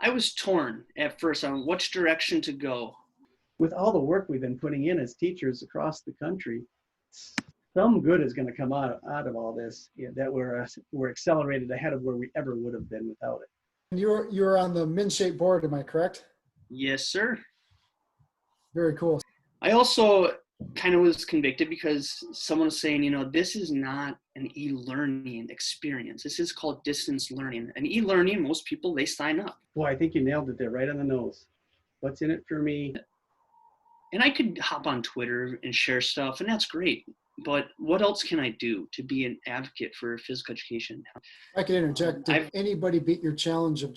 I was torn at first on which direction to go. With all the work we've been putting in as teachers across the country, some good is going to come out of all this, that we're accelerated ahead of where we ever would have been without it. And you're on the MNSHAPE board, am I correct? Yes, sir. Very cool. I also kind of was convicted because someone was saying, this is not an e-learning experience. This is called distance learning. And e-learning, most people, they sign up. Boy, I think you nailed it there, right on the nose. What's in it for me? And I could hop on Twitter and share stuff, and that's great. But what else can I do to be an advocate for physical education? I can interject. Did anybody beat your challenge of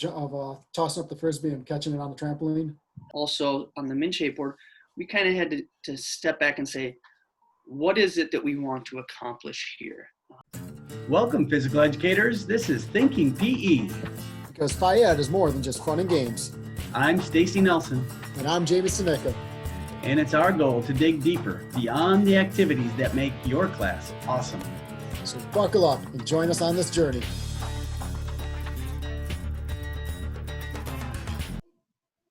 tossing up the Frisbee and catching it on the trampoline? Also, on the MNSHAPE board, we kind of had to step back and say, what is it that we want to accomplish here? Welcome, physical educators. This is Thinking PE. Because PhyEd is more than just fun and games. I'm Stacy Nelson. And I'm Jamie Seneca. And it's our goal to dig deeper beyond the activities that make your class awesome. So buckle up and join us on this journey.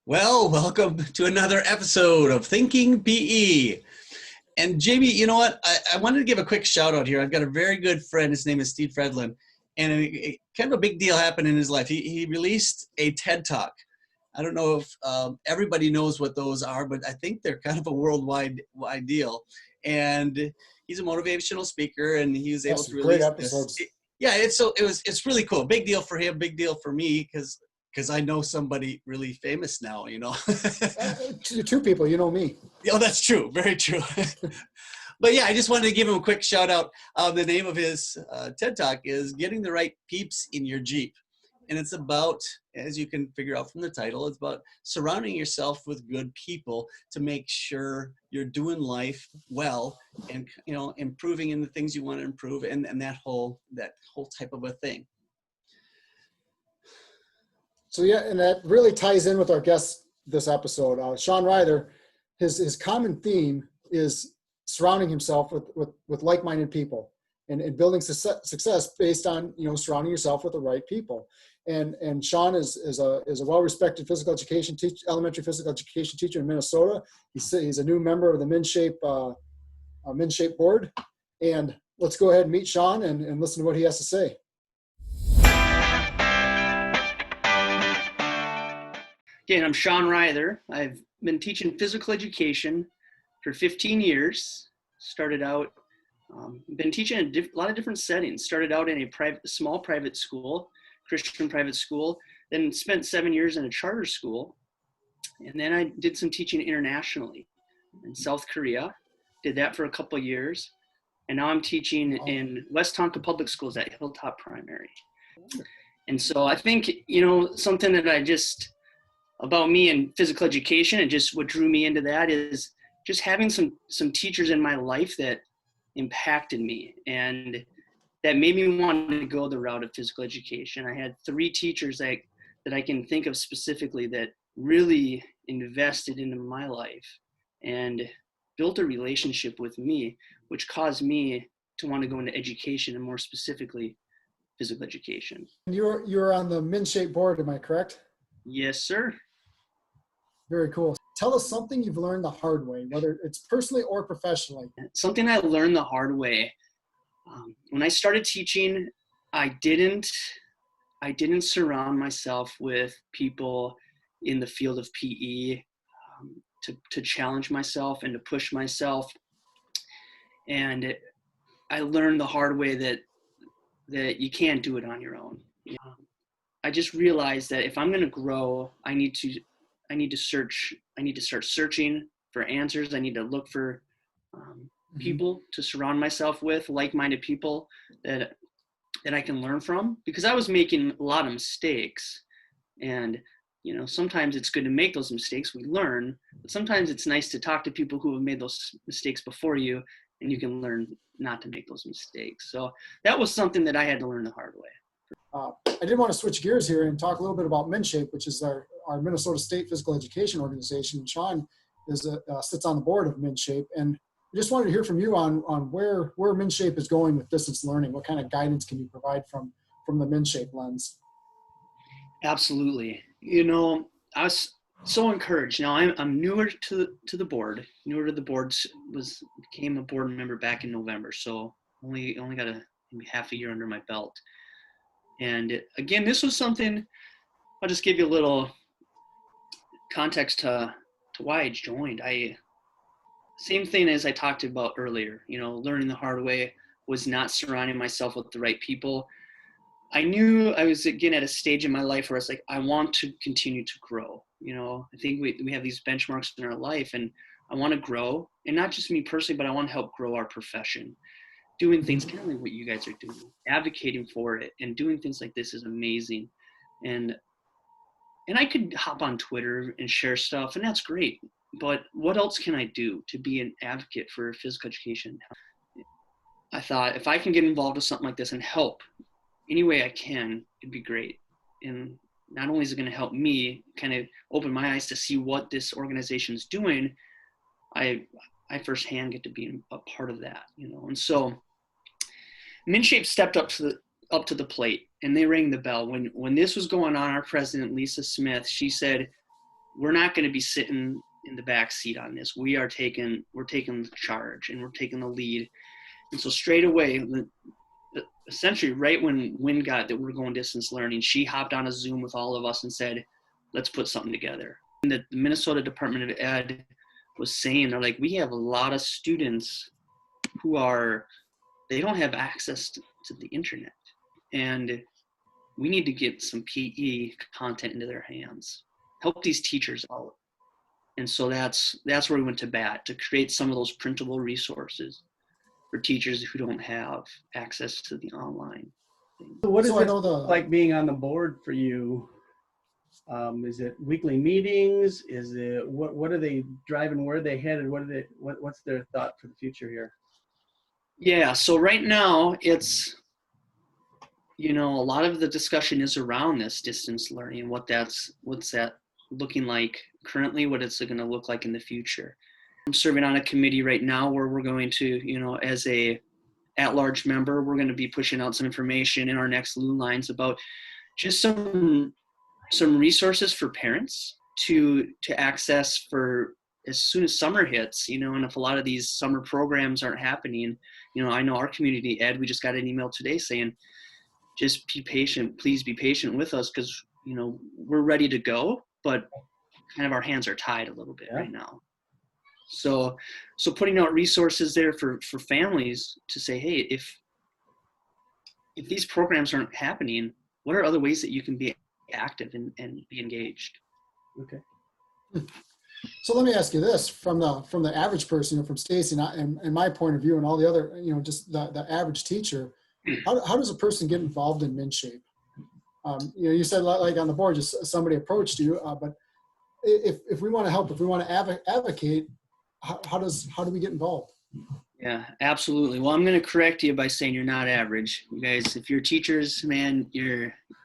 Well, welcome to another episode of Thinking PE. And Jamie, you know what? I wanted to give a quick shout out here. I've got a very good friend. His name is Steve Fredlin. And kind of a big deal happened in his life. He released a TED Talk. I don't know if everybody knows what those are, but I think they're kind of a worldwide deal. And he's a motivational speaker, and he was able to release great episodes. Yeah, it's really cool. Big deal for him, big deal for me, because I know somebody really famous now, Two people, you know me. Oh, that's true. Very true. But yeah, I just wanted to give him a quick shout out. The name of his TED Talk is Getting the Right Peeps in Your Jeep. And it's about, as you can figure out from the title, it's about surrounding yourself with good people to make sure you're doing life well and, improving in the things you want to improve and that whole type of a thing. So yeah, and that really ties in with our guest this episode, Sean Ryther. His common theme is surrounding himself with like-minded people and building success based on surrounding yourself with the right people. And Sean is a well-respected physical education elementary physical education teacher in Minnesota. He's a new member of the MNSHAPE board. And let's go ahead and meet Sean and listen to what he has to say. Again, I'm Sean Ryther. I've been teaching physical education for 15 years. Started out, been teaching in a lot of different settings. Started out in a small private school, Christian private school, then spent 7 years in a charter school. And then I did some teaching internationally in South Korea, did that for a couple of years. And now I'm teaching in West Tonka Public Schools at Hilltop Primary. And so I think, something that about me and physical education and just what drew me into that is just having some teachers in my life that impacted me and that made me want to go the route of physical education. I had 3 teachers that I can think of specifically that really invested into my life and built a relationship with me, which caused me to want to go into education and more specifically physical education. You're on the MNSHAPE board, am I correct? Yes, sir. Very cool. Tell us something you've learned the hard way, whether it's personally or professionally. Something I learned the hard way. When I started teaching, I didn't surround myself with people in the field of PE to challenge myself and to push myself. And I learned the hard way that you can't do it on your own. I just realized that if I'm going to grow, I need to start searching for answers. I need to look for people to surround myself with, like-minded people that I can learn from, because I was making a lot of mistakes. And, sometimes it's good to make those mistakes. We learn, but sometimes it's nice to talk to people who have made those mistakes before you, and you can learn not to make those mistakes. So that was something that I had to learn the hard way. I did want to switch gears here and talk a little bit about MNSHAPE, which is our Minnesota State Physical Education Organization. Sean sits on the board of MNSHAPE, and I just wanted to hear from you on where MNSHAPE is going with distance learning. What kind of guidance can you provide from the MNSHAPE lens? Absolutely. You know, I was so encouraged. Now I'm newer to the board. Newer to the board, became a board member back in November. So only got maybe half a year under my belt. And again, this was something. I'll just give you a little context to why I joined. Same thing as I talked about earlier. You know, learning the hard way was not surrounding myself with the right people. I knew I was, again, at a stage in my life where I was like, I want to continue to grow. You know, I think we have these benchmarks in our life, and I want to grow, and not just me personally, but I want to help grow our profession. Doing things kind of like what you guys are doing, advocating for it, and doing things like this is amazing. And I could hop on Twitter and share stuff, and that's great. But what else can I do to be an advocate for physical education? I thought if I can get involved with something like this and help any way I can, it'd be great. And not only is it going to help me kind of open my eyes to see what this organization is doing, I firsthand get to be a part of that, you know. And so MNSHAPE stepped up to the plate, and they rang the bell. When this was going on, our president, Lisa Smith, she said, we're not going to be sitting in the back seat on this. We're taking the charge, and we're taking the lead. And so straight away, essentially right when wind got that we're going distance learning, she hopped on a Zoom with all of us and said, let's put something together. And the Minnesota Department of Ed was saying, they're like, we have a lot of students who they don't have access to the internet, and we need to get some PE content into their hands, help these teachers out. And so that's where we went to bat, to create some of those printable resources for teachers who don't have access to the online thing. So what is So I it know like being on the board for you? Is it weekly meetings? Is it what are they driving? Where are they headed? What's their thought for the future here? Yeah, so right now it's, you know, a lot of the discussion is around this distance learning, what's that looking like currently, what it's going to look like in the future. I'm serving on a committee right now where we're going to, you know, as a at-large member, we're going to be pushing out some information in our next Loon Lines about just some resources for parents to access for as soon as summer hits, you know. And if a lot of these summer programs aren't happening, you know, I know our community ed, we just got an email today saying, just be patient, please be patient with us, because, you know, we're ready to go, but kind of our hands are tied a little bit right now. So putting out resources there for families to say, hey, if these programs aren't happening, what are other ways that you can be active and be engaged? Okay. So let me ask you this, from the average person, you know, from Stacy and my point of view, and all the other, you know, just the average teacher, how does a person get involved in MNSHAPE? You know, you said like on the board, just somebody approached you, but if we want to help, if we want to advocate, how do we get involved? Yeah, absolutely. Well, I'm going to correct you by saying you're not average. You guys, if you're teachers, man,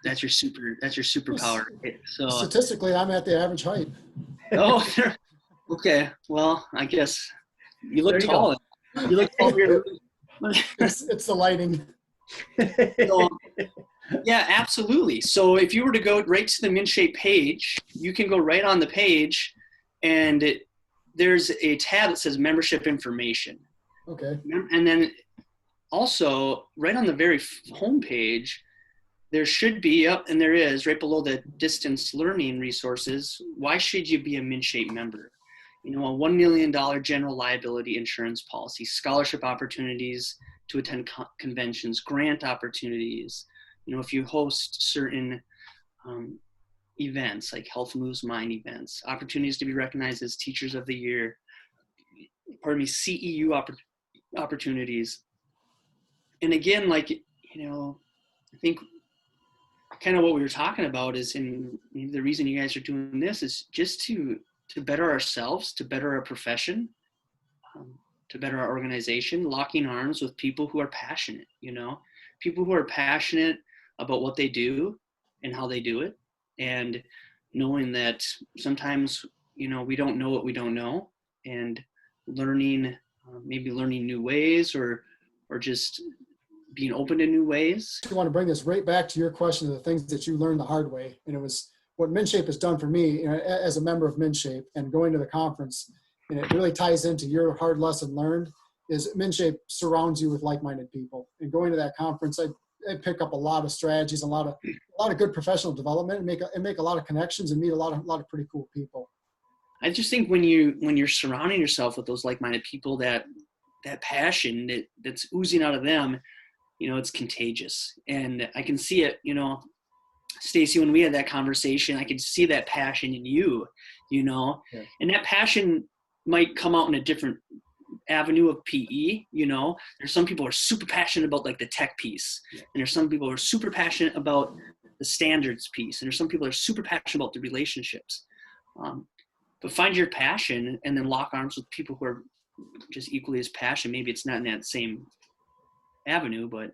that's your superpower. So Statistically, I'm at the average height. oh, okay. Well, I guess you look tall. You look taller. It's the lighting. So, yeah, absolutely. So if you were to go right to the MNSHAPE page, you can go right on the page, and there's a tab that says membership information. Okay. And then also right on the very home page, there should be, and there is, right below the distance learning resources, why should you be a MNSHAPE member? You know, a $1 million general liability insurance policy, scholarship opportunities to attend conventions, grant opportunities. You know, if you host certain events like Health Moves Mind events, opportunities to be recognized as Teachers of the Year, CEU opportunities. And again, like, you know, I think kind of what we were talking about is, in the reason you guys are doing this is just to better ourselves, to better our profession, to better our organization, locking arms with people who are passionate, you know, people who are passionate about what they do and how they do it, and knowing that sometimes, you know, we don't know what we don't know, and learning, maybe learning new ways, or just being open to new ways. I want to bring this right back to your question of the things that you learned the hard way. And it was what MNSHAPE has done for me, you know, as a member of MNSHAPE and going to the conference, and it really ties into your hard lesson learned, is MNSHAPE surrounds you with like-minded people. And going to that conference, I pick up a lot of strategies, a lot of good professional development, and make a lot of connections and meet a lot of pretty cool people. I just think when you're surrounding yourself with those like-minded people, that passion that's oozing out of them, you know, it's contagious. And I can see it, you know, Stacy, when we had that conversation, I could see that passion in you, you know, Yeah. and that passion might come out in a different avenue of PE. You know, there's some people who are super passionate about like the tech piece, and there's some people who are super passionate about the standards piece, and there's some people who are super passionate about the relationships. But find your passion and then lock arms with people who are just equally as passionate. Maybe it's not in that same avenue, but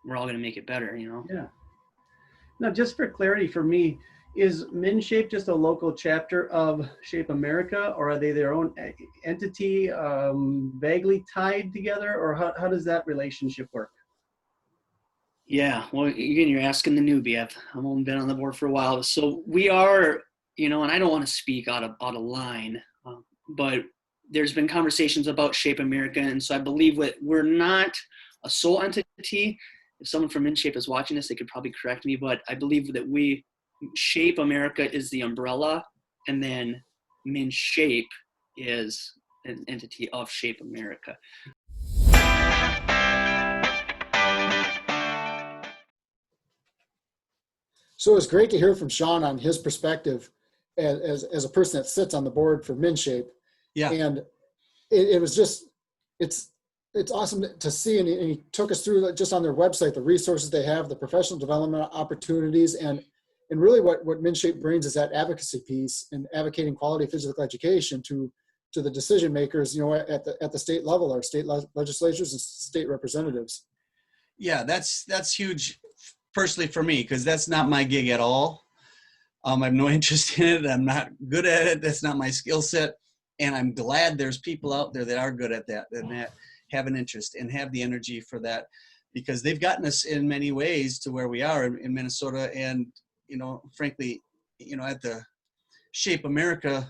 we're all going to make it better, you know? Yeah. Now, just for clarity for me, is MNSHAPE just a local chapter of Shape America, or are they their own entity, vaguely tied together, or how does that relationship work? Yeah, well, again, you're asking the newbie. I've only been on the board for a while. So we are, you know, and I don't want to speak out of line, but there's been conversations about Shape America, and so I believe that we're not a sole entity. If someone from MNSHAPE is watching this, they could probably correct me, but I believe that Shape America is the umbrella, and then MNSHAPE is an entity of Shape America. So it's great to hear from Sean on his perspective as a person that sits on the board for MNSHAPE. Yeah. And it was just, it's awesome to see. And he took us through just on their website, the resources they have, the professional development opportunities, and really what MNSHAPE brings is that advocacy piece and advocating quality physical education to the decision makers, you know, at the state level, our state legislatures and state representatives. Yeah, that's huge personally for me, because that's not my gig at all. I have no interest in it. I'm not good at it. That's not my skill set. And I'm glad there's people out there that are good at that and that have an interest and have the energy for that, because they've gotten us in many ways to where we are in Minnesota. And, you know, frankly, you know, at the Shape America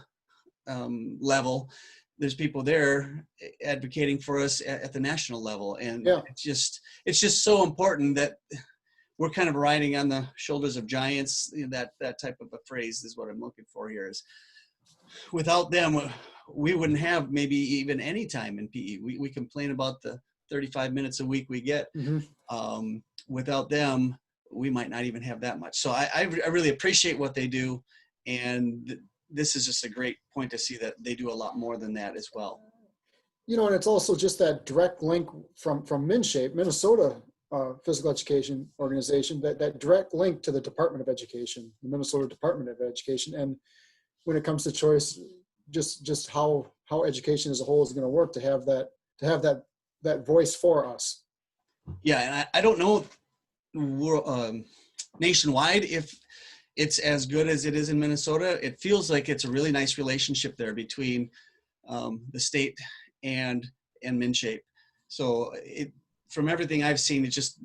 level, there's people there advocating for us at the national level. And yeah. it's just so important that we're kind of riding on the shoulders of giants. You know, that type of a phrase is what I'm looking for here. Is without them, we wouldn't have maybe even any time in PE. We complain about the 35 minutes a week we get. Mm-hmm. Without them, we might not even have that much. So I really appreciate what they do. And this is just a great point to see that they do a lot more than that as well. You know, and it's also just that direct link from MNSHAPE, Minnesota Physical Education Organization, that direct link to the Department of Education, the Minnesota Department of Education. And when it comes to choice, just how education as a whole is going to work to have that voice for us. Yeah, and I don't know nationwide if it's as good as it is in Minnesota. It feels like it's a really nice relationship there between the state and MNSHAPE. So from everything I've seen, it's just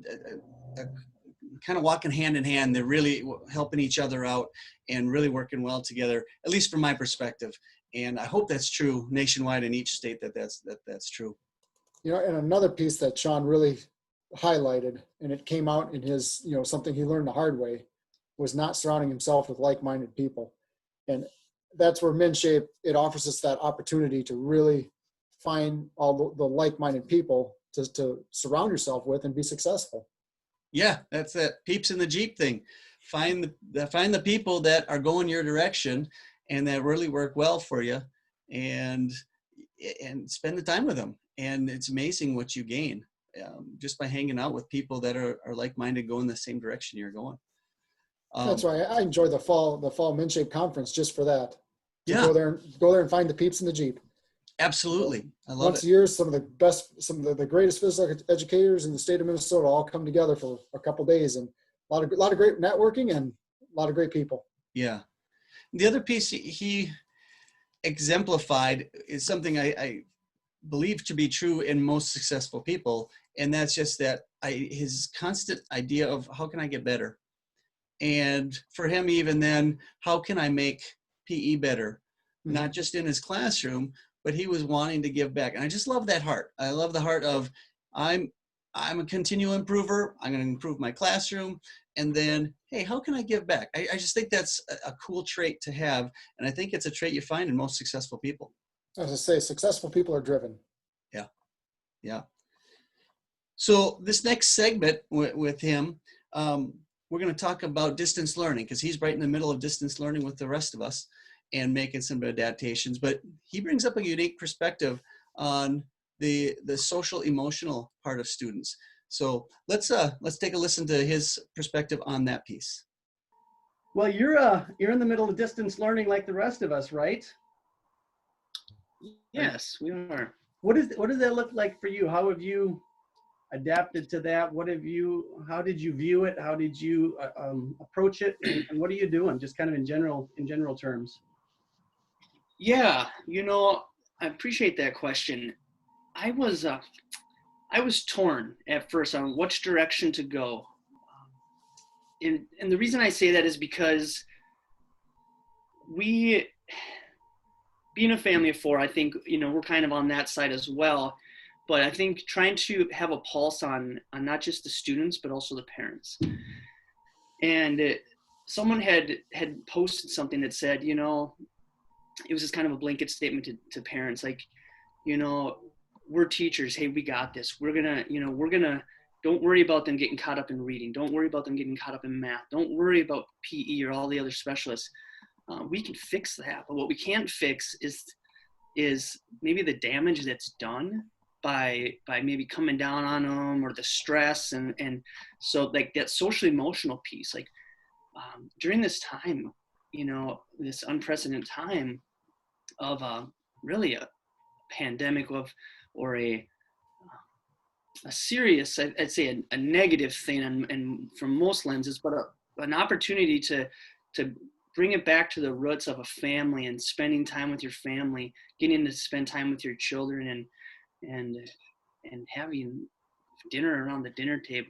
kind of walking hand in hand. They're really helping each other out and really working well together, at least from my perspective. And I hope that's true nationwide in each state, that's true. You know, and another piece that Sean really highlighted, and it came out in his, you know, something he learned the hard way, was not surrounding himself with like-minded people. And that's where MNSHAPE, it offers us that opportunity to really find all the like-minded people to surround yourself with and be successful. Yeah, that's that Peeps in the Jeep thing. Find the people that are going your direction and that really work well for you, and spend the time with them. And it's amazing what you gain just by hanging out with people that are like-minded, going the same direction you're going. That's why I enjoy the fall MNSHAPE conference just for that. Yeah. Go there and find the Peeps in the Jeep. Absolutely. I love Once a year, some of the greatest physical educators in the state of Minnesota all come together for a couple of days, and a lot of great networking and a lot of great people. Yeah. The other piece he exemplified is something I believe to be true in most successful people, and that's just that his constant idea of how can I get better, And for him, even then, how can I make PE better? Not just in his classroom, but he was wanting to give back. And I just love that heart. I love the heart of, I'm a continual improver. I'm going to improve my classroom. And then, hey, how can I give back? I just think that's a cool trait to have. And I think it's a trait you find in most successful people. As I say, successful people are driven. Yeah. Yeah. So this next segment with him, we're going to talk about distance learning, because he's right in the middle of distance learning with the rest of us and making some adaptations. But he brings up a unique perspective on the social emotional part of students. So let's take a listen to his perspective on that piece. Well, you're in the middle of distance learning like the rest of us, right? Yes, we are. What does that look like for you? How have you adapted to that? How did you view it? How did you approach it? And what are you doing, just kind of in general terms? Yeah, I appreciate that question. I was torn at first on which direction to go. And the reason I say that is because being a family of four, I think, we're kind of on that side as well. But I think trying to have a pulse on not just the students, but also the parents. And someone had posted something that said, it was just kind of a blanket statement to parents, like, we're teachers. Hey, we got this. We're gonna, don't worry about them getting caught up in reading. Don't worry about them getting caught up in math. Don't worry about PE or all the other specialists. We can fix that. But what we can't fix is maybe the damage that's done by maybe coming down on them, or the stress. And so like that social emotional piece, like during this time, this unprecedented time of really a pandemic or a serious, I'd say a negative thing, and from most lenses, but an opportunity to bring it back to the roots of a family and spending time with your family, getting to spend time with your children, and having dinner around the dinner table,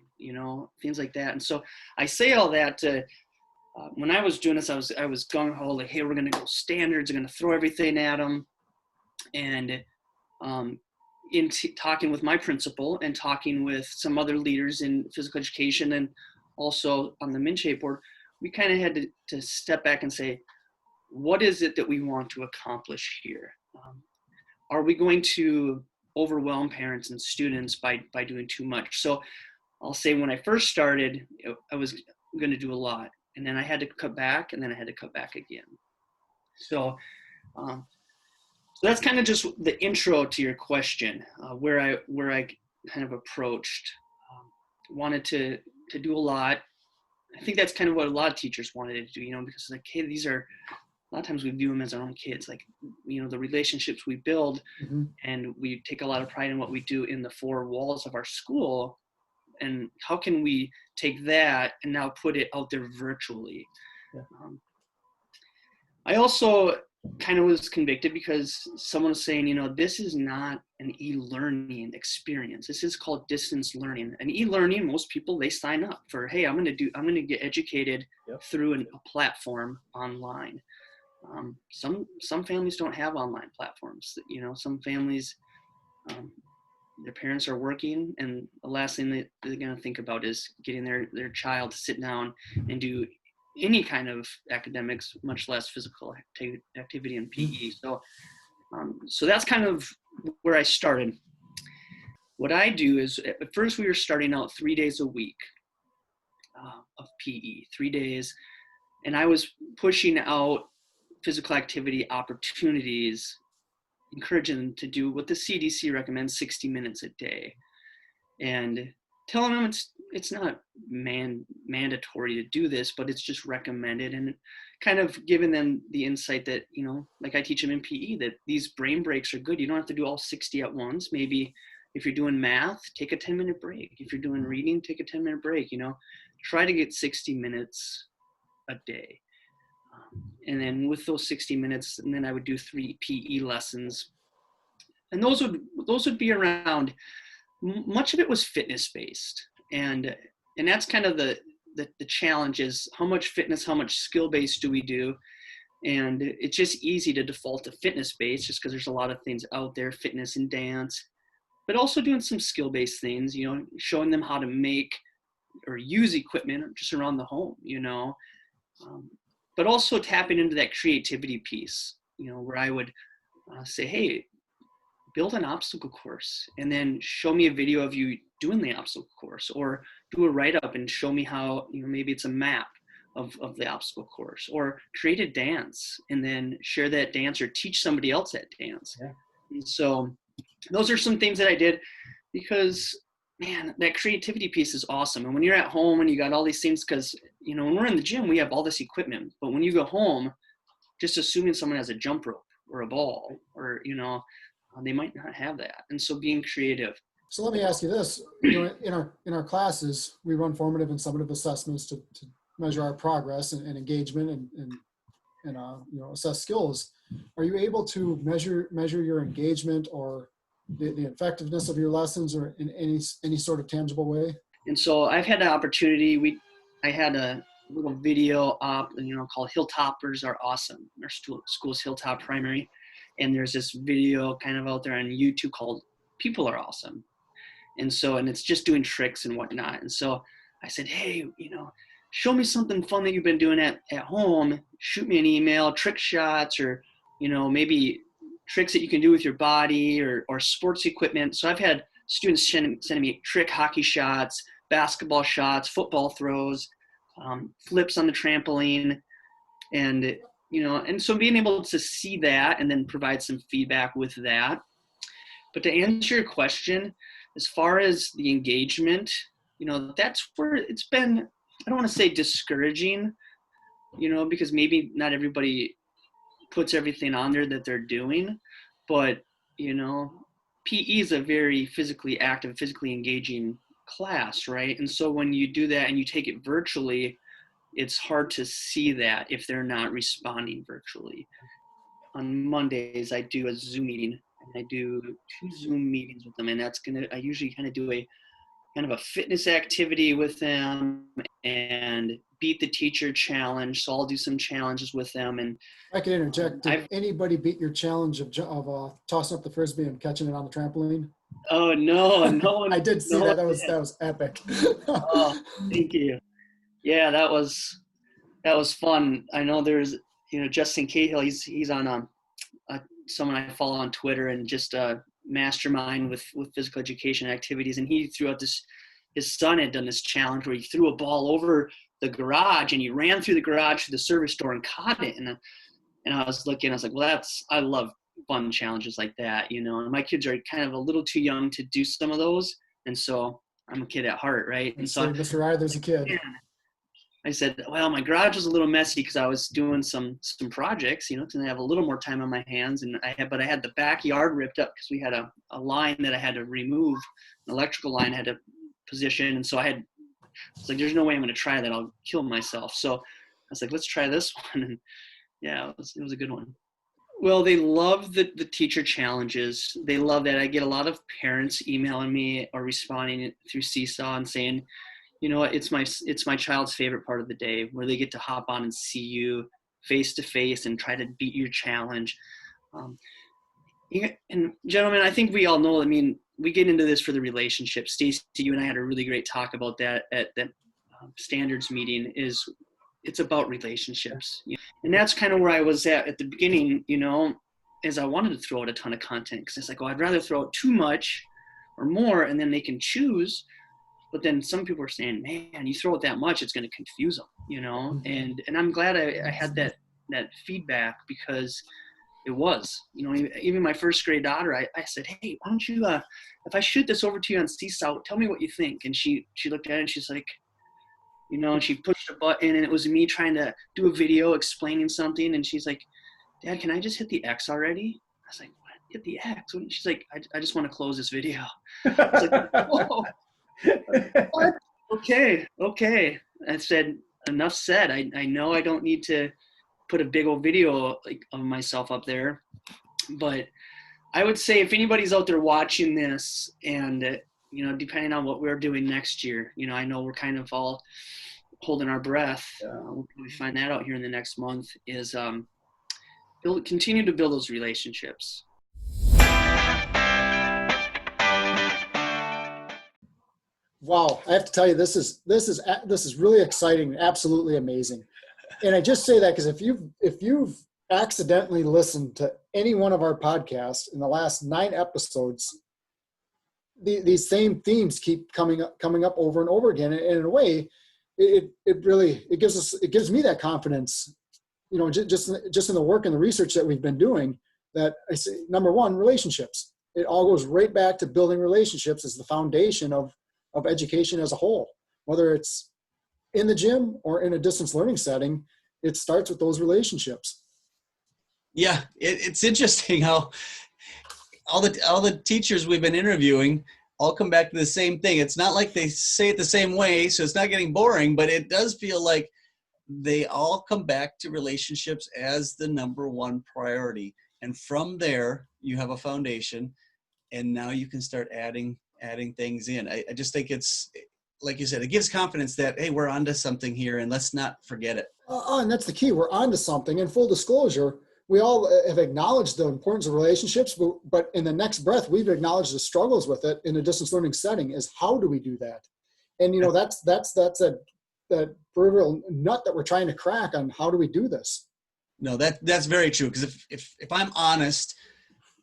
things like that. And so I say all that to, when I was doing this, I was gung ho, like, hey, we're going to go standards, we're going to throw everything at them. And talking with my principal and talking with some other leaders in physical education and also on the MNSHAPE board, we kind of had to step back and say, what is it that we want to accomplish here? Are we going to overwhelm parents and students by doing too much? So I'll say when I first started, I was going to do a lot, and then I had to cut back, and then I had to cut back again. So that's kind of just the intro to your question, where I kind of approached, wanted to do a lot. I think that's kind of what a lot of teachers wanted to do, because like, hey, these are, a lot of times we view them as our own kids, like, the relationships we build, and we take a lot of pride in what we do in the four walls of our school. And how can we take that and now put it out there virtually? Yeah. I also kind of was convicted because someone was saying, this is not an e-learning experience. This is called distance learning. And e-learning, most people, they sign up for, hey, I'm going to get educated through a platform online. Some families don't have online platforms. Some families, their parents are working, and the last thing that they're going to think about is getting their child to sit down and do any kind of academics, much less physical activity and PE. So that's kind of where I started. What I do is, at first we were starting out 3 days a week of PE, 3 days, and I was pushing out physical activity opportunities, encouraging them to do what the CDC recommends, 60 minutes a day, and telling them it's not mandatory to do this, but it's just recommended, and kind of giving them the insight that, like I teach them in PE, that these brain breaks are good. You don't have to do all 60 at once. Maybe if you're doing math, take a 10-minute break. If you're doing reading, take a 10-minute break. Try to get 60 minutes a day. And then with those 60 minutes, and then I would do 3 PE lessons. And those would be around, much of it was fitness based. And that's kind of the challenge is how much fitness, how much skill-based do we do? And it's just easy to default to fitness-based just because there's a lot of things out there, fitness and dance, but also doing some skill-based things, you know, showing them how to make or use equipment just around the home, you know, but also tapping into that creativity piece, you know, where I would say, hey, build an obstacle course and then show me a video of you doing the obstacle course, or do a write-up and show me how, you know, maybe it's a map of the obstacle course, or create a dance and then share that dance or teach somebody else that dance. Yeah. And so those are some things that I did because, man, that creativity piece is awesome. And when you're at home and you got all these things, because, you know, when we're in the gym, we have all this equipment, but when you go home, just assuming someone has a jump rope or a ball or, you know, they might not have that. And so being creative. So let me ask you this, you know, in our classes, we run formative and summative assessments to measure our progress and engagement and you know, assess skills. Are you able to measure your engagement or the effectiveness of your lessons, or in any sort of tangible way? And so I've had the opportunity, I had a little video up, you know, called Hilltoppers Are Awesome. Our school's Hilltop Primary. And there's this video kind of out there on YouTube called People Are Awesome. And so, and it's just doing tricks and whatnot. And so I said, hey, you know, show me something fun that you've been doing at home. Shoot me an email, trick shots, or, you know, maybe tricks that you can do with your body or sports equipment. So I've had students sending me trick hockey shots, basketball shots, football throws, flips on the trampoline. And, you know, and so being able to see that and then provide some feedback with that. But to answer your question, as far as the engagement, you know, that's where it's been, I don't want to say discouraging, you know, because maybe not everybody puts everything on there that they're doing, but, you know, PE is a very physically active, physically engaging class, right? And so when you do that and you take it virtually, it's hard to see that if they're not responding virtually. On Mondays, I do a Zoom meeting, and I do 2 Zoom meetings with them, and I usually kind of do a kind of a fitness activity with them and beat the teacher challenge. So I'll do some challenges with them. And I can interject. Did anybody beat your challenge of tossing up the Frisbee and catching it on the trampoline? Oh, no one. I did see that. That was epic. Oh, thank you. Yeah, that was fun. I know there's, you know, Justin Cahill, he's on someone I follow on Twitter, and just a mastermind with physical education activities. And he threw out his son had done this challenge where he threw a ball over the garage and he ran through the garage to the service door and caught it. And I was looking, I was like, well, I love fun challenges like that, you know, and my kids are kind of a little too young to do some of those. And so I'm a kid at heart, right? And so Mr. Ryther's a kid. I said, well, my garage was a little messy because I was doing some projects, you know, to have a little more time on my hands. And I had the backyard ripped up because we had a line that I had to remove, an electrical line I had to position. And so I was like, there's no way I'm going to try that. I'll kill myself. So I was like, let's try this one. And yeah, it was a good one. Well, they love the teacher challenges. They love that. I get a lot of parents emailing me or responding through Seesaw and saying, you know, it's my child's favorite part of the day, where they get to hop on and see you face to face and try to beat your challenge. And gentlemen, I think we all know, I mean, we get into this for the relationship. Stacy, you and I had a really great talk about that at that standards meeting. It's about relationships. And that's kind of where I was at the beginning, you know, as I wanted to throw out a ton of content, because it's like, well, I'd rather throw out too much or more, and then they can choose. But then some people are saying, man, you throw it that much, it's going to confuse them, you know? And I'm glad I had that feedback, because it was, you know, even my first grade daughter, I said, hey, why don't you, if I shoot this over to you on Seesaw, tell me what you think. And she looked at it and she's like, you know, and she pushed a button, and it was me trying to do a video explaining something. And she's like, Dad, can I just hit the X already? I was like, what? Hit the X? She's like, I just want to close this video. I was like, whoa. What? Okay. I said, enough said. I know I don't need to put a big old video like of myself up there, but I would say if anybody's out there watching this, and you know, depending on what we're doing next year, you know, I know we're kind of all holding our breath, we'll probably find that out here in the next month, is continue to build those relationships. Wow, I have to tell you, this is really exciting, absolutely amazing. And I just say that because if you've accidentally listened to any one of our podcasts in the last 9 episodes, these same themes keep coming up over and over again. And in a way, it gives me that confidence, just in the work and the research that we've been doing, that I say, number one, relationships. It all goes right back to building relationships as the foundation of education as a whole. Whether it's in the gym or in a distance learning setting, it starts with those relationships. Yeah, it's interesting how all the teachers we've been interviewing all come back to the same thing. It's not like they say it the same way, so it's not getting boring, but it does feel like they all come back to relationships as the number one priority. And from there, you have a foundation, and now you can start adding things in. I just think it's, like you said, it gives confidence that, hey, we're onto something here, and let's not forget it. And that's the key. We're onto something. And full disclosure, we all have acknowledged the importance of relationships, but in the next breath, we've acknowledged the struggles with it in a distance learning setting. Is how do we do that? And that's that proverbial nut that we're trying to crack on. How do we do this? No, that's very true. Because if I'm honest,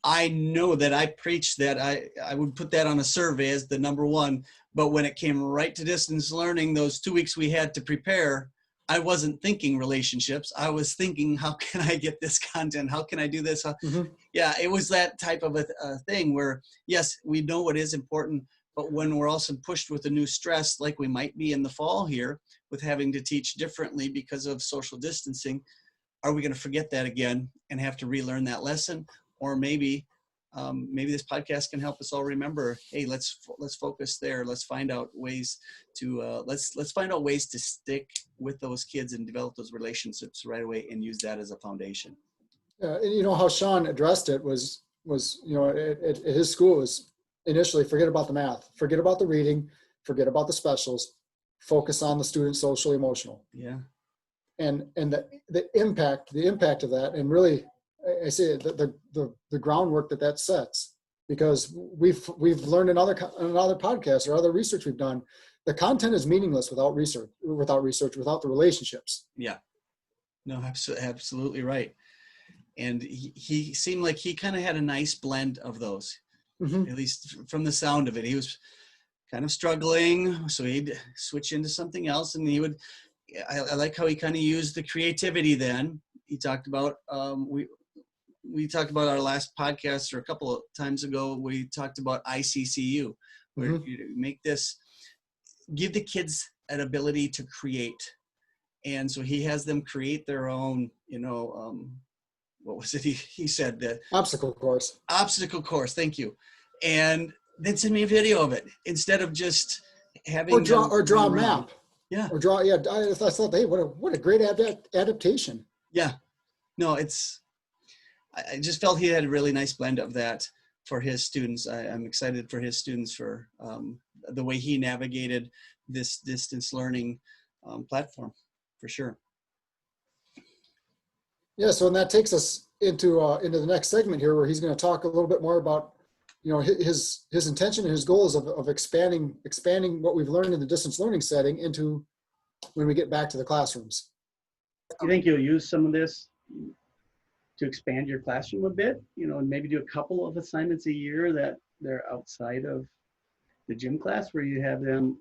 I know that I preached that I would put that on a survey as the number one. But when it came right to distance learning, those 2 weeks we had to prepare, I wasn't thinking relationships. I was thinking, how can I get this content? How can I do this? Yeah, it was that type of a thing where, yes, we know what is important, but when we're also pushed with a new stress, like we might be in the fall here with having to teach differently because of social distancing, are we going to forget that again and have to relearn that lesson? Or maybe this podcast can help us all remember, hey, let's focus there. Let's find out ways to let's find out ways to stick with those kids and develop those relationships right away and use that as a foundation. And how Sean addressed it was at his school was initially forget about the math, forget about the reading, forget about the specials, focus on the student social emotional. Yeah. And the impact of that, and really I say the groundwork that sets, because we've learned in other podcasts or other research we've done, the content is meaningless without the relationships. Yeah, no, absolutely right. And he seemed like he kind of had a nice blend of those, at least from the sound of it. He was kind of struggling, so he'd switch into something else, and he would. I like how he kind of used the creativity. Then he talked about we talked about our last podcast, or a couple of times ago, we talked about ICCU, where you give the kids an ability to create. And so he has them create their own, what was it? He said the obstacle course. Thank you. And then send me a video of it instead of just having or draw a map. Yeah. Or draw. Yeah. I thought, hey, what a great adaptation. Yeah. No, I just felt he had a really nice blend of that for his students. I'm excited for his students for the way he navigated this distance learning platform, for sure. Yeah, so and that takes us into the next segment here, where he's going to talk a little bit more about his intention and his goals of expanding what we've learned in the distance learning setting into when we get back to the classrooms. You think you'll use some of this to expand your classroom a bit, and maybe do a couple of assignments a year that they're outside of the gym class, where you have them,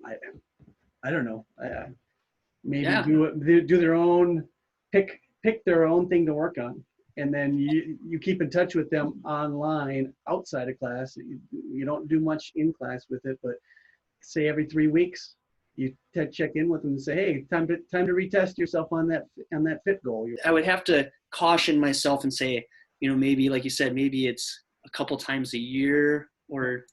I don't know, maybe do their own, pick their own thing to work on. And then you keep in touch with them online outside of class. You don't do much in class with it, but say every 3 weeks, you check in with them and say, hey, time to retest yourself on that fit goal. I would have to caution myself and say, maybe, like you said, maybe it's a couple times a year, or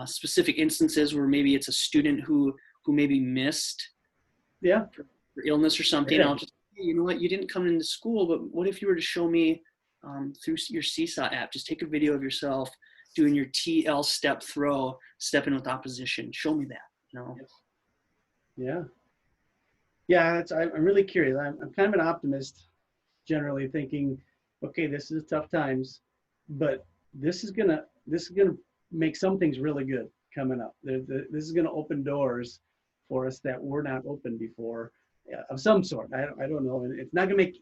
specific instances where maybe it's a student who maybe missed for illness or something. Yeah. I'll just, hey, you know what, you didn't come into school, but what if you were to show me through your Seesaw app, just take a video of yourself doing your TL step throw, stepping with opposition. Show me that, Yeah. Yeah, I'm really curious. I'm kind of an optimist, generally thinking, okay, this is tough times, but this is gonna make some things really good coming up. This is gonna open doors for us that were not open before, of some sort. I don't know, and it's not gonna make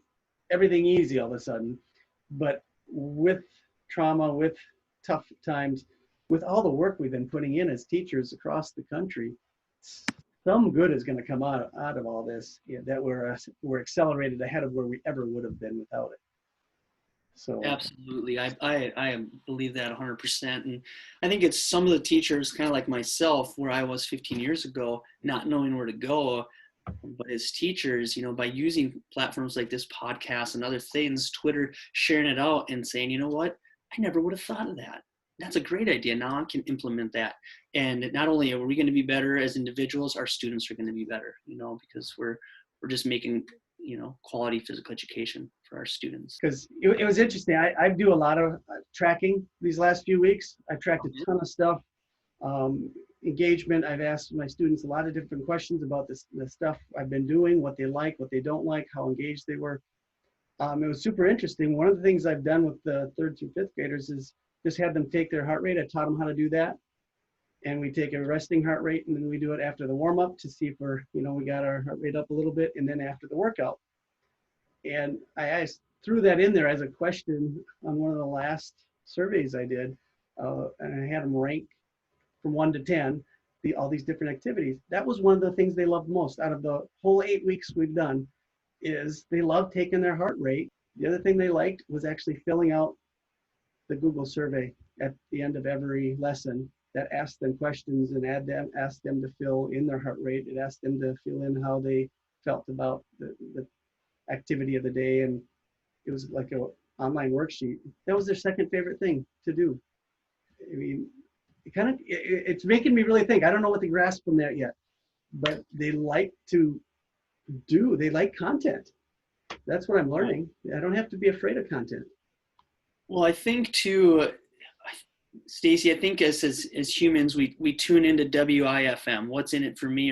everything easy all of a sudden, but with trauma, with tough times, with all the work we've been putting in as teachers across the country, some good is going to come out of all this, that we're accelerated ahead of where we ever would have been without it. So Absolutely. I believe that 100%. And I think it's some of the teachers, kind of like myself, where I was 15 years ago, not knowing where to go. But as teachers, by using platforms like this podcast and other things, Twitter, sharing it out and saying, you know what, I never would have thought of that. That's a great idea. Now I can implement that. And not only are we going to be better as individuals, our students are going to be better, because we're just making, quality physical education for our students. because it was interesting. I do a lot of tracking these last few weeks. I've tracked a ton of stuff. Um, Engagement. I've asked my students a lot of different questions about the stuff I've been doing, what they like, what they don't like, how engaged they were. It was super interesting. One of the things I've done with the 3rd through 5th graders is just have them take their heart rate. I taught them how to do that. And we take a resting heart rate, and then we do it after the warm up to see if we got our heart rate up a little bit, and then after the workout. And I threw that in there as a question on one of the last surveys I did. And I had them rank from 1 to 10, all these different activities. That was one of the things they loved most out of the whole 8 weeks we've done, is they loved taking their heart rate. The other thing they liked was actually filling out the Google survey at the end of every lesson that asked them questions and asked them to fill in their heart rate. It asked them to fill in how they felt about the activity of the day. And it was like an online worksheet. That was their second favorite thing to do. I mean, it's making me really think. I don't know what to grasp from that yet, but they like content. That's what I'm learning. I don't have to be afraid of content. Well, I think too, Stacy, I think as humans, we tune into WIFM, what's in it for me,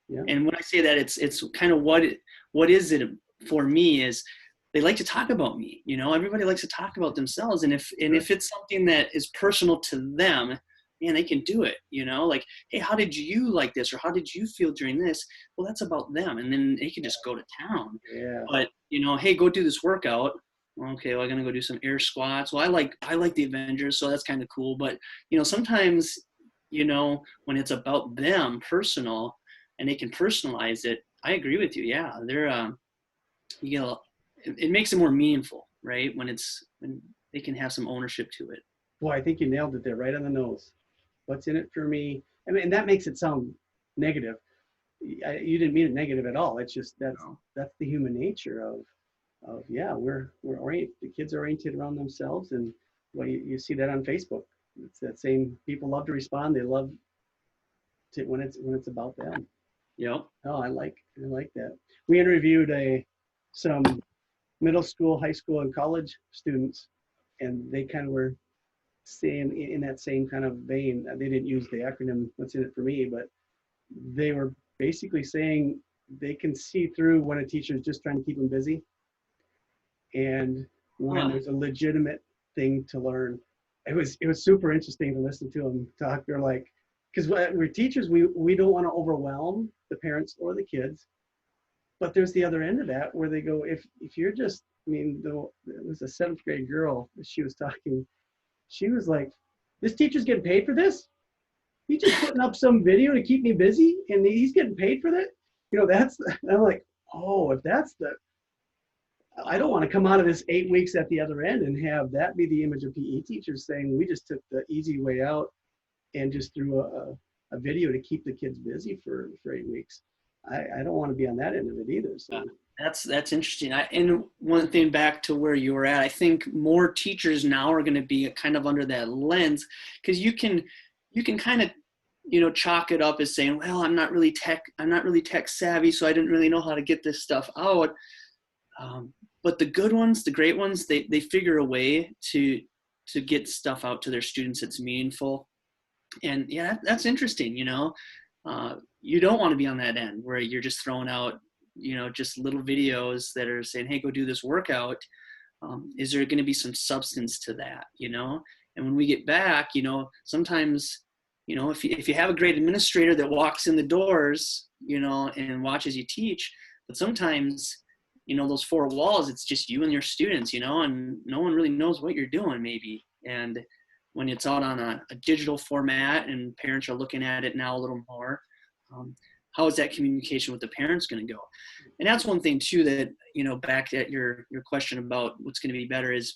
and when I say that, it's kind of what is it for me is they like to talk about me. Everybody likes to talk about themselves, and if it's something that is personal to them, man, they can do it. Like, hey, how did you like this, or how did you feel during this? Well, that's about them, and then they can just go to town. Yeah. But hey, go do this workout. Okay, well, I'm gonna go do some air squats. Well, I like the Avengers, so that's kind of cool. But sometimes, when it's about them, personal, and they can personalize it, I agree with you. Yeah, they're it makes it more meaningful, right? When they can have some ownership to it. Boy, I think you nailed it there, right on the nose. What's in it for me? I mean, and that makes it sound negative. You didn't mean it negative at all. It's just that's the human nature of we're oriented. The kids are oriented around themselves, and you see that on Facebook. It's that same. People love to respond. They love to when it's about them. Yep. Oh, I like that. We interviewed some middle school, high school, and college students, and they kind of were saying in that same kind of vein. They didn't use the acronym "What's in it for me," but they were basically saying they can see through when a teacher is just trying to keep them busy, and when there's a legitimate thing to learn. It was super interesting to listen to them talk. They're like, because we're teachers, we don't want to overwhelm the parents or the kids, but there's the other end of that where they go, if you're just, it was a 7th grade girl that she was talking. She was like, this teacher's getting paid for this? He's just putting up some video to keep me busy, and he's getting paid for that? I'm like, oh, if that's I don't want to come out of this 8 weeks at the other end and have that be the image of PE teachers saying we just took the easy way out and just threw a video to keep the kids busy for 8 weeks. I don't want to be on that end of it either. So. That's interesting. And one thing back to where you were at, I think more teachers now are going to be kind of under that lens, because you can kind of chalk it up as saying, well, I'm not really tech savvy, so I didn't really know how to get this stuff out. But the good ones, the great ones, they figure a way to get stuff out to their students that's meaningful. And yeah, that's interesting. You don't want to be on that end where you're just throwing out just little videos that are saying, hey, go do this workout. Is there going to be some substance to that, And when we get back, sometimes, if you have a great administrator that walks in the doors, and watches you teach, but sometimes, those four walls, it's just you and your students, and no one really knows what you're doing maybe. And when it's out on a digital format and parents are looking at it now a little more, how is that communication with the parents going to go? And that's one thing too, that, back at your question about what's going to be better is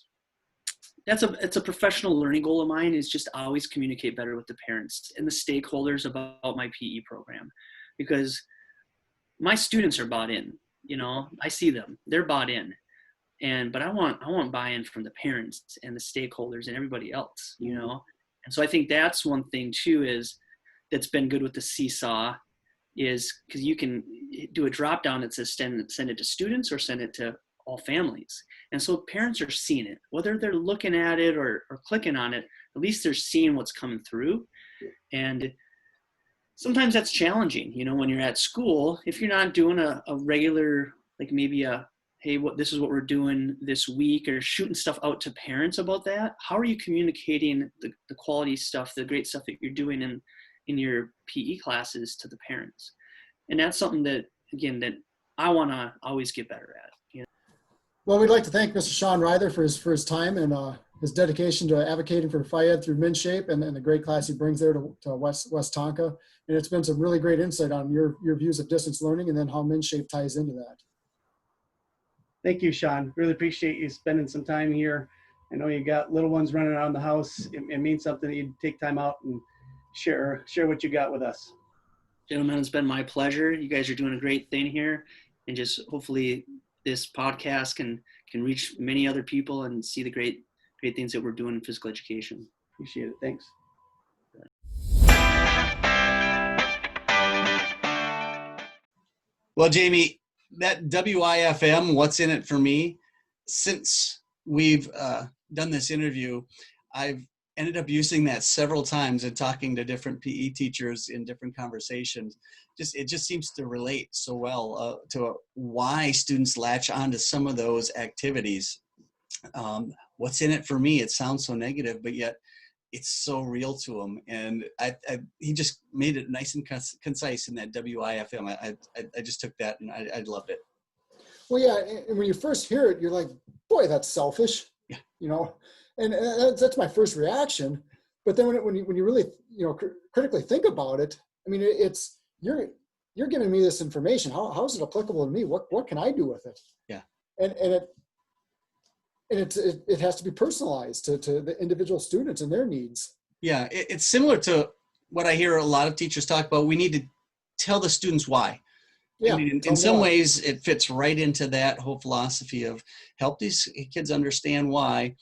it's a professional learning goal of mine, is just always communicate better with the parents and the stakeholders about my PE program, because my students are bought in, I see them, they're bought in. But I want buy-in from the parents and the stakeholders and everybody else, And so I think that's one thing too, that's been good with the Seesaw, is because you can do a drop down that says send it to students or send it to all families. And so parents are seeing it, whether they're looking at it or clicking on it, at least they're seeing what's coming through. And sometimes that's challenging, when you're at school, if you're not doing a regular, like maybe hey, this is what we're doing this week, or shooting stuff out to parents about that. How are you communicating the quality stuff, the great stuff that you're doing in your PE classes to the parents? And that's something that, again, that I want to always get better at. Well, we'd like to thank Mr. Sean Ryther for his time and his dedication to advocating for FIED through MNSHAPE and the great class he brings there to West Tonka. And it's been some really great insight on your views of distance learning and then how MNSHAPE ties into that. Thank you, Sean. Really appreciate you spending some time here. I know you got little ones running around the house. It means something that you take time out and share what you got with us. Gentlemen, it's been my pleasure. You guys are doing a great thing here, and just hopefully this podcast can reach many other people and see the great things that we're doing in physical education. Appreciate it. Thanks. Well, Jamie, that WIFM, what's in it for me? Since we've done this interview, I've ended up using that several times and talking to different PE teachers in different conversations. It just seems to relate so well to why students latch onto some of those activities. What's in it for me? It sounds so negative, but yet it's so real to them. And he just made it nice and concise in that WIFM. I just took that and I loved it. Well, yeah, and when you first hear it, you're like, boy, that's selfish, yeah. And that's my first reaction. But then when you really, critically think about it, I mean, it's, you're giving me this information. How is it applicable to me? What can I do with it? Yeah. And it has to be personalized to the individual students and their needs. Yeah, it's similar to what I hear a lot of teachers talk about. We need to tell the students why. Yeah, in some ways, it fits right into that whole philosophy of help these kids understand why.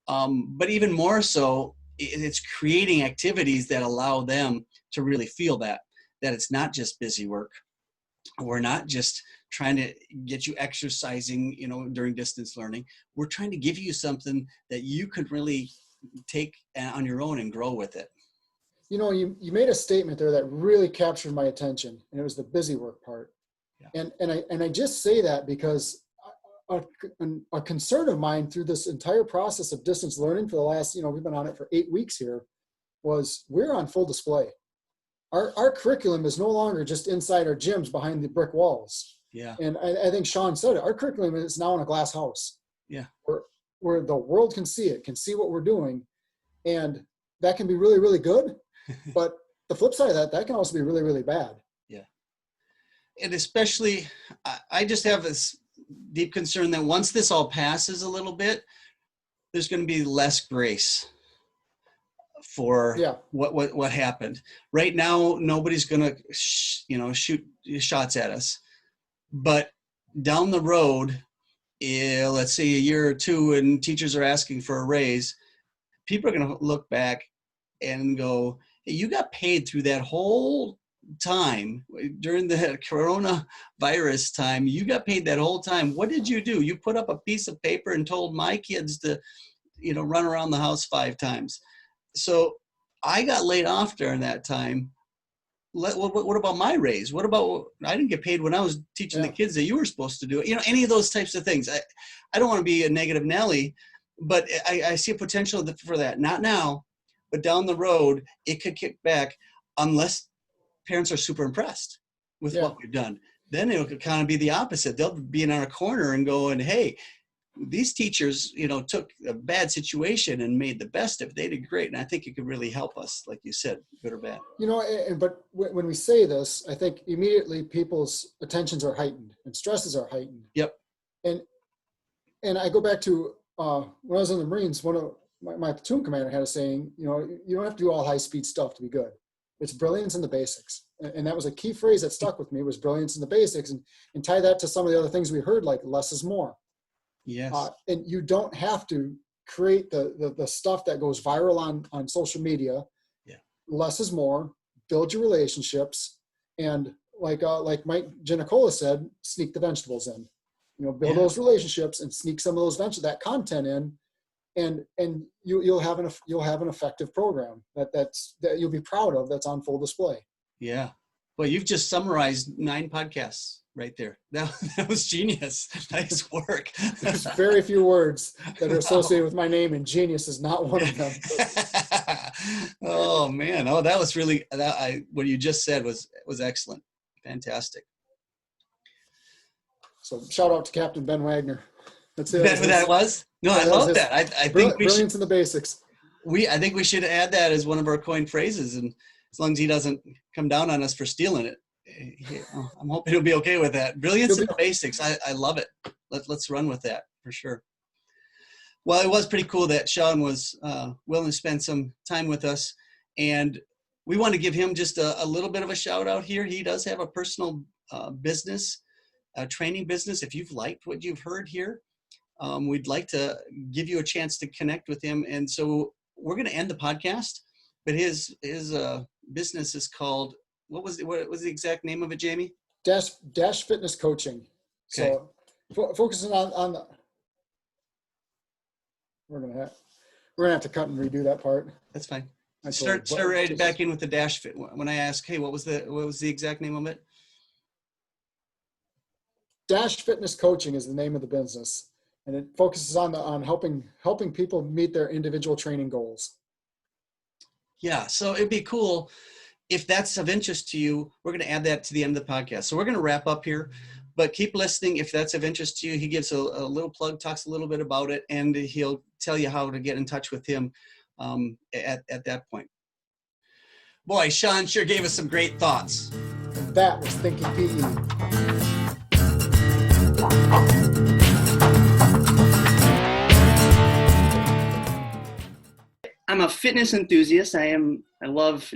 But even more so, it's creating activities that allow them to really feel that it's not just busy work. We're not just trying to get you exercising, during distance learning. We're trying to give you something that you could really take on your own and grow with it. You made a statement there that really captured my attention, and it was the busy work part. Yeah. And I just say that because a concern of mine through this entire process of distance learning for the last, we've been on it for 8 weeks here, was we're on full display. Our curriculum is no longer just inside our gyms behind the brick walls. Yeah. And I think Sean said it. Our curriculum is now in a glass house. Yeah. Where the world can see it, can see what we're doing. And that can be really, really good. But the flip side of that can also be really, really bad. Yeah. And especially, I just have this deep concern that once this all passes a little bit, there's going to be less grace for what happened. Right now, nobody's going to, shoot shots at us. But down the road, let's say a year or two, and teachers are asking for a raise, people are going to look back and go, hey, you got paid through that whole time during the coronavirus time. You got paid that whole time. What did you do? You put up a piece of paper and told my kids to, run around the house 5 times. So I got laid off during that time. what about my raise? What about, I didn't get paid when I was teaching the kids that you were supposed to do it. You know, any of those types of things. I don't want to be a negative Nelly, but I see a potential for that. Not now, but down the road, it could kick back unless parents are super impressed with what we've done. Then it'll kind of be the opposite. They'll be in our corner and going, hey, these teachers, you know, took a bad situation and made the best of it. They did great. And I think it could really help us, like you said, good or bad. You know, but when we say this, I think immediately people's attentions are heightened and stresses are heightened. Yep. And I go back to when I was in the Marines, one of my platoon commander had a saying, you know, you don't have to do all high speed stuff to be good. It's brilliance in the basics. And that was a key phrase that stuck with me, was brilliance in the basics, and tie that to some of the other things we heard, like less is more. Yes. And you don't have to create the stuff that goes viral on social media. Yeah. Less is more. Build your relationships, and like Mike Giannicola said, sneak the vegetables in. You know, build those relationships and sneak some of that content in, and you'll have an effective program that you'll be proud of, that's on full display. Yeah. Well, you've just summarized 9 podcasts right there. That was genius. Nice work. There's very few words that are associated with my name, and genius is not one of them. Oh man. Oh, that was really, what you just said was excellent. Fantastic. So shout out to Captain Ben Wagner. That's it. That's what that was? No, I love that. I think brilliance in the basics. I think we should add that as one of our coined phrases, and as long as he doesn't come down on us for stealing it, I'm hoping he'll be okay with that. Brilliance in the basics. I love it. Let's run with that for sure. Well, it was pretty cool that Sean was willing to spend some time with us, and we want to give him just a little bit of a shout out here. He does have a personal business, a training business. If you've liked what you've heard here, we'd like to give you a chance to connect with him. And so we're going to end the podcast, but his business is called, what was the exact name of it, Jamie? Dash Fitness Coaching. Okay. So focusing on the, we're gonna have to cut and redo that part. That's fine. Start right back in with the Dash Fit. When I ask, hey, what was the exact name of it? Dash Fitness Coaching is the name of the business, and it focuses on helping people meet their individual training goals. Yeah. So it'd be cool if that's of interest to you. We're going to add that to the end of the podcast. So we're going to wrap up here, but keep listening if that's of interest to you. He gives a little plug, talks a little bit about it, and he'll tell you how to get in touch with him at that point. Boy, Sean sure gave us some great thoughts. And that was Thinking PE. I'm a fitness enthusiast. I love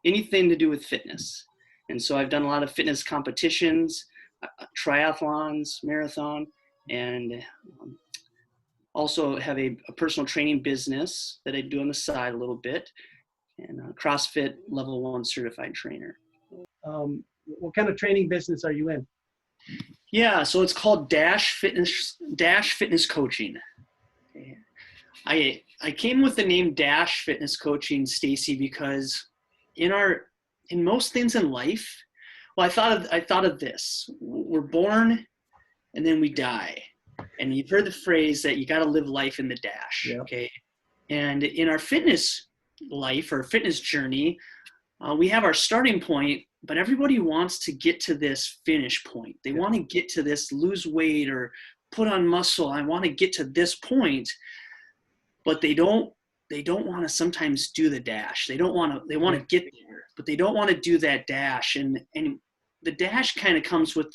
anything to do with fitness. And so I've done a lot of fitness competitions, triathlons, marathon, and also have a personal training business that I do on the side a little bit, and a CrossFit level 1 certified trainer. What kind of training business are you in? Yeah, so it's called Dash Fitness Coaching. I came with the name Dash Fitness Coaching, Stacy, because in most things in life, well, I thought of this. We're born and then we die. And you've heard the phrase that you got to live life in the dash. Yeah. Okay. And in our fitness life or fitness journey, we have our starting point, but everybody wants to get to this finish point. They want to get to this, lose weight or put on muscle. I want to get to this point, but they don't want to sometimes do the dash. They want to get there, but they don't want to do that dash. And the dash kind of comes with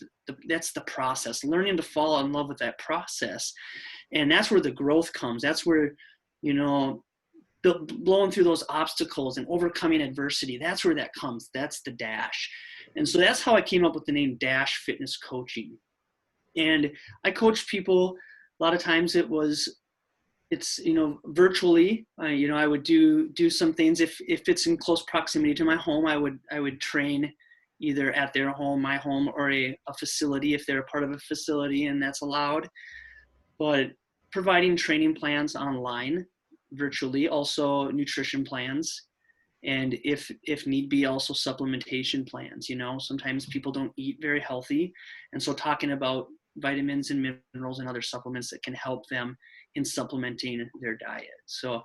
that's the process, learning to fall in love with that process. And that's where the growth comes. That's where, blowing through those obstacles and overcoming adversity. That's where that comes. That's the dash. And so that's how I came up with the name Dash Fitness Coaching. And I coach people. A lot of times it's virtually. I would do some things if it's in close proximity to my home. I would train either at their home, my home, or a facility if they're a part of a facility and that's allowed. But providing training plans online, virtually, also nutrition plans, and if need be, also supplementation plans. Sometimes people don't eat very healthy, and so talking about vitamins and minerals and other supplements that can help them in supplementing their diet. So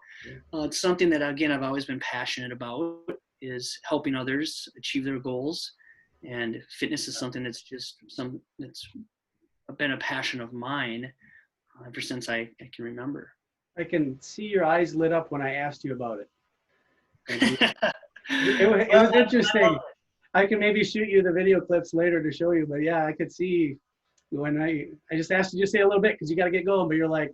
it's something that, again, I've always been passionate about, is helping others achieve their goals. And fitness is something that's been a passion of mine ever since I can remember. I can see your eyes lit up when I asked you about it. It was interesting. I can maybe shoot you the video clips later to show you, but yeah, I could see when I just asked you to say a little bit because you got to get going, but you're like,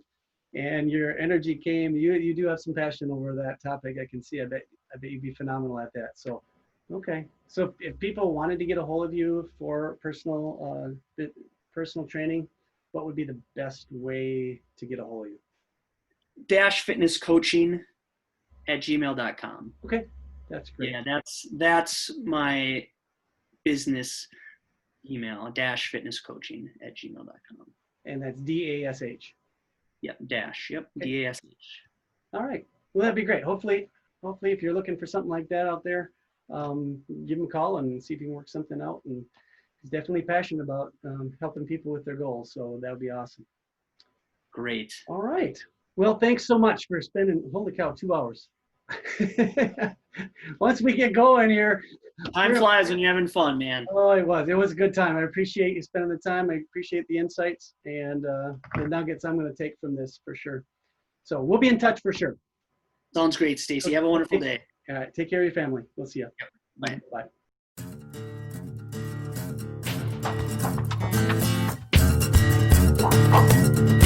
and your energy came. You do have some passion over that topic. I can see. I bet you'd be phenomenal at that. So, okay. So if people wanted to get a hold of you for personal training, what would be the best way to get a hold of you? -fitnesscoaching@gmail.com. Okay, that's great. Yeah, that's my business email, -fitnesscoaching@gmail.com. And that's DASH. Yep, dash. Yep, Okay. DASH. All right. Well, that'd be great. Hopefully, if you're looking for something like that out there, give him a call and see if you can work something out. And he's definitely passionate about helping people with their goals. So that would be awesome. Great. All right. Well, thanks so much for spending, holy cow, 2 hours. Once we get going here. Time flies when you're having fun, man. Oh, it was a good time. I appreciate you spending the time. I appreciate the insights and the nuggets I'm going to take from this for sure. So we'll be in touch for sure. Sounds great, Stacy. Have a wonderful day. All right. Take care of your family. We'll see you. Bye. Bye.